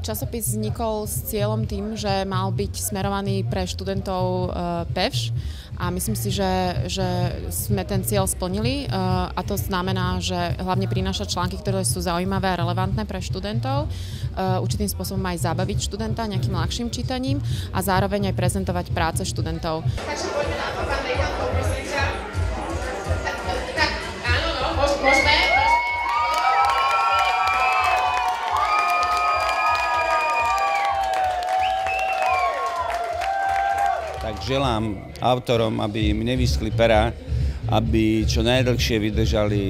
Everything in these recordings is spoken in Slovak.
časopis vznikol s cieľom tým, že mal byť smerovaný pre študentov PEVŠ a myslím si, že sme ten cieľ splnili a to znamená, že hlavne prináša články, ktoré sú zaujímavé a relevantné pre študentov, určitým spôsobom aj zabaviť študenta nejakým ľahším čítaním a zároveň aj prezentovať práce študentov. Takže poďme na to, pán dekan, poprosím ťa. Tak, áno, no, môžeme. Tak želám autorom, aby im nevyschli pera, aby čo najdlhšie vydržali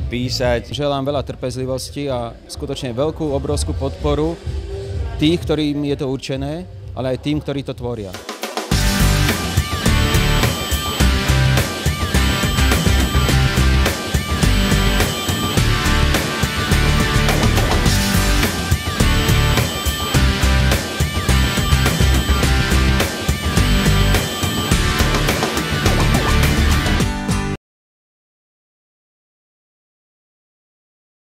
písať. Želám veľa trpezlivosti a skutočne veľkú, obrovskú podporu tých, ktorým je to určené, ale aj tým, ktorí to tvoria.